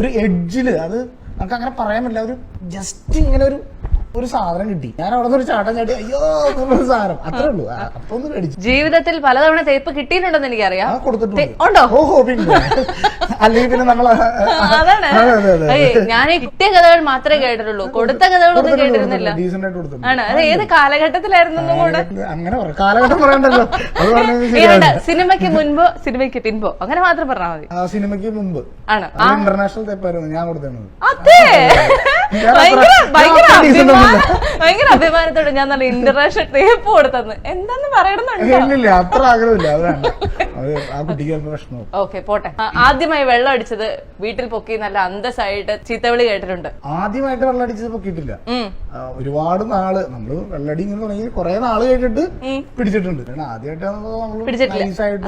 ഒരു എഡ്ജില് അത് നമുക്ക് അങ്ങനെ പറയാൻ പറ്റില്ല. ഒരു ജസ്റ്റ് ഇങ്ങനെ ഒരു സാധനം കിട്ടി. ഞാൻ അവിടെ നിന്ന് ഒരു ചാട്ടം ചാട്ടി അയ്യോ ഒരു സാധനം അത്രേ ഉള്ളൂ. അപ്പൊ ഒന്ന് കടിച്ചു. ജീവിതത്തിൽ പലതവണ തേപ്പ് കിട്ടിയിട്ടുണ്ടെന്ന് എനിക്കറിയാം. കൊടുത്തിട്ടുണ്ടോ? ഓഹോ പിന്നെ അല്ലെങ്കിൽ പിന്നെ നമ്മള് അതാണ് ഞാൻ കിട്ടിയ കഥകൾ മാത്രമേ കേട്ടിട്ടുള്ളൂ, കൊടുത്ത കഥകളൊന്നും കേട്ടിരുന്നില്ല. ഡീസന്റ് ആയിട്ട് കൊടുത്തു. ആണ് അത് ഏത് കാലഘട്ടത്തിലായിരുന്നു കൂടെ? അങ്ങനെ കാലഘട്ടം പറയണ്ടല്ലോ. സിനിമയ്ക്ക് മുൻപോ സിനിമയ്ക്ക് പിൻപോ അങ്ങനെ മാത്രം പറഞ്ഞാൽ മതി. സിനിമയ്ക്ക് മുമ്പ് ആണ് ഇന്റർനാഷണൽ തേപ്പായിരുന്നു ഞാൻ കൊടുത്തിരുന്നത്. അതെ ഭയങ്കര അഭിമാനത്തോടെ ഞാൻ നല്ല ഇന്റർനാഷണൽ ടേപ്പ് കൊടുത്തത്. എന്താന്ന് പറയണമെന്നുണ്ടോ? അത്ര ആഗ്രഹമില്ല. ആ കുട്ടിക്ക് പ്രശ്നം. ഓക്കെ പോട്ടെ. ആദ്യമായി വെള്ളം അടിച്ചത് വീട്ടിൽ പൊക്കി നല്ല അന്തസ്സായിട്ട് ചീത്തവിളി കേട്ടിട്ടുണ്ട്. ആദ്യമായിട്ട് വെള്ളം അടിച്ചത് പൊക്കിയിട്ടില്ല. ഒരുപാട് നാള് നമ്മള് വെള്ളടി ഇങ്ങനെ തുടങ്ങി കുറെ നാള് കേട്ടിട്ട് പിടിച്ചിട്ടുണ്ട്. ആദ്യമായിട്ട് നൈസായിട്ട്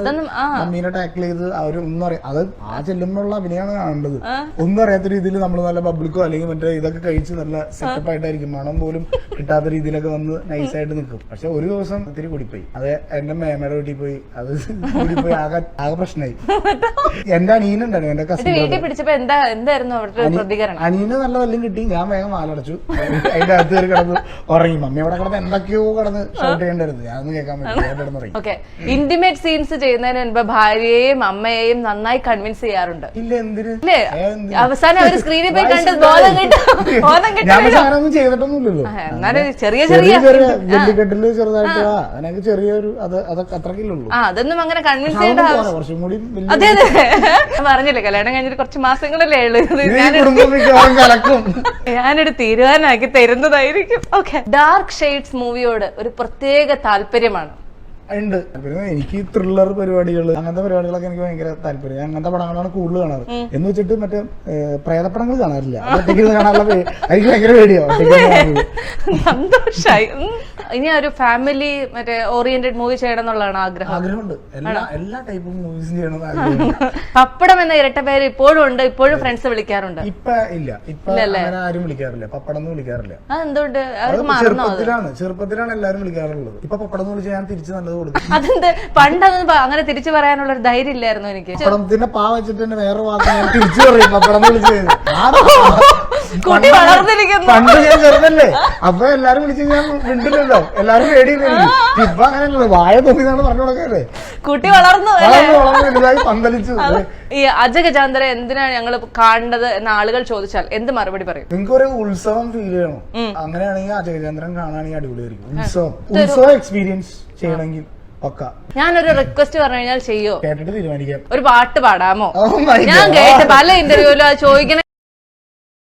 മമ്മീനെ ടാക്കിൾ ചെയ്ത് അവരൊന്നും അറിയാം. അത് ആ ചെല്ലുമ്പോഴുള്ള അഭിനയാണ് കാണേണ്ടത്. ഒന്നും അറിയാത്ത രീതിയിൽ നമ്മൾ നല്ല പബ്ലിക്കോ അല്ലെങ്കിൽ മറ്റേ ഇതൊക്കെ കഴിച്ച് നല്ല സെറ്റപ്പ് ആയിട്ടായിരിക്കും. മണം പോലും കിട്ടാത്ത രീതിയിലൊക്കെ വന്ന് നൈസായിട്ട് നിൽക്കും. പക്ഷെ ഒരു ദിവസം ഇത്തിരി കൂടിപ്പോയി. അത് എന്റെ മേമയുടെ വീട്ടിൽ പോയി. അത് കൂടിപ്പോയി ആകെ പ്രശ്നമായി. എന്റെ അനിയനുണ്ടായിരുന്നു, എന്റെ കസിൻ. അനിയന് നല്ല വല്ലതും കിട്ടി. ഞാൻ വേഗം വാലടച്ചു. അതിന്റെ അകത്ത് കയറി കിടന്ന് ഉറങ്ങി. മമ്മി അവിടെ കിടന്ന് എന്തൊക്കെയോ കിടന്ന് ഷൗട്ട് ചെയ്യേണ്ടായിരുന്നു. ഞാനൊന്നും കേൾക്കാൻ പറ്റില്ല. ഇന്റിമേറ്റ് സീൻസ് ചെയ്യുന്നതിന് മുൻപ് ഭാര്യയെയും അമ്മയെയും നന്നായി കൺവിൻസ് ചെയ്യാറുണ്ട്. ഇല്ല എന്തിന്? അവസാനം അവർ സ്ക്രീനിൽ പോയി കണ്ട് ബോധം ഞാനൊന്നും ചെയ്തിട്ടൊന്നുമില്ലല്ലോ. ചെറിയ ചെറിയ വെള്ളിക്കെട്ടില് ചെറുതായിട്ട് അതിനൊക്കെ ചെറിയൊരു അതൊക്കെ അത്രക്കില്ലുള്ളൂ. അതൊന്നും അങ്ങനെ കൺവിൻസ് ചെയ്യേണ്ട കുറച്ചും കൂടി. അതെ അതെ പറഞ്ഞില്ലേ കല്യാണം കഴിഞ്ഞിട്ട് കുറച്ച് മാസങ്ങളല്ലേ ഉള്ളൂ. ഞാനൊരു തീരുമാനമാക്കി തരുന്നതായിരിക്കും. ഓക്കെ, ഡാർക്ക് ഷെയ്ഡ്സ് മൂവിയോട് ഒരു പ്രത്യേക താല്പര്യമാണ്. ഉണ്ട്. പിന്നെ എനിക്ക് ത്രില്ലർ പരിപാടികൾ അങ്ങനത്തെ പരിപാടികളൊക്കെ എനിക്ക് ഭയങ്കര താല്പര്യം. അങ്ങനത്തെ പടങ്ങളാണ് കൂടുതൽ കാണാറ്. എന്ന് വെച്ചിട്ട് മറ്റേ പ്രേതപ്പടങ്ങൾ കാണാറില്ല. ഒറ്റയ്ക്ക് കാണാനുള്ള എനിക്ക് ഭയങ്കര പേടിയാണ്. സന്തോഷായി. ഇനി ഒരു ഫാമിലി മറ്റേ ഓറിയന്റഡ് മൂവി ചെയ്യണം എന്നുള്ളതാണ് ആഗ്രഹം. ആഗ്രഹമുണ്ട്. എല്ലാ ടൈപ്പും മൂവീസ് ചെയ്യണം ആഗ്രഹം. പപ്പടം എന്ന ഇരട്ട പേര് ഇപ്പോഴും ഉണ്ട്. ഇപ്പോഴും ഫ്രണ്ട്സ് വിളിക്കാറുണ്ട്. ഇപ്പൊ ഇല്ല. ഇപ്പൊ ആരും വിളിക്കാറില്ല. പപ്പടം എന്ന് വിളിക്കാറില്ല. അതെന്തുകൊണ്ട്? ചെറുപ്പത്തിലാണ് എല്ലാരും വിളിക്കാറുള്ളത്. ഇപ്പൊ പപ്പടം എന്ന് വിളിച്ചാൽ ഞാൻ തിരിച്ച് നല്ലത്. അതെന്ത് പണ്ടൊന്നും അങ്ങനെ തിരിച്ചു പറയാനുള്ള ഒരു ധൈര്യം ഇല്ലായിരുന്നു എനിക്ക്. പപ്പടത്തിന്റെ പാ വെച്ചിട്ട് തന്നെ വേറെ വാക്ക് ഞാൻ തിരിച്ചു പറയും. പപ്പടം വിളിച്ചു കുട്ടി വളർന്നിരിക്കുന്നു. പണ്ട് ഞാൻ ചെറുതല്ലേ, അപ്പൊ എല്ലാരും വിളിച്ചു ഞാൻ മിണ്ടില്ലല്ലോ. എല്ലാരും പേടിയില്ല. ഇപ്പൊ അങ്ങനെയല്ലോ, വായ തോന്നിയതാണ് പറഞ്ഞു കൊടുക്കല്ലേ. കുട്ടി വളർന്നു വലുതായി പന്തലിച്ചു. ഈ അജഗജാന്തര എന്തിനാണ് ഞങ്ങൾ കാണേണ്ടത് എന്ന് ആളുകൾ ചോദിച്ചാൽ എന്ത് മറുപടി പറയും? നിങ്ങൾക്ക് ഒരു ഉത്സവം ഫീൽ ചെയ്യണം. അങ്ങനെയാണെങ്കിൽ അജഗജാന്തരം കാണുകയാണെങ്കിൽ അടിപൊളിയായിരിക്കും. ഉത്സവം എക്സ്പീരിയൻസ് ചെയ്യണമെങ്കിൽ പക്ക. ഞാനൊരു റിക്വസ്റ്റ് പറഞ്ഞു കഴിഞ്ഞാൽ ചെയ്യോ? കേട്ടിട്ട് തീരുമാനിക്കാം. ഒരു പാട്ട് പാടാമോ? ഞാൻ കേട്ട് പല ഇന്റർവ്യൂവിലും അത് ചോദിക്കണ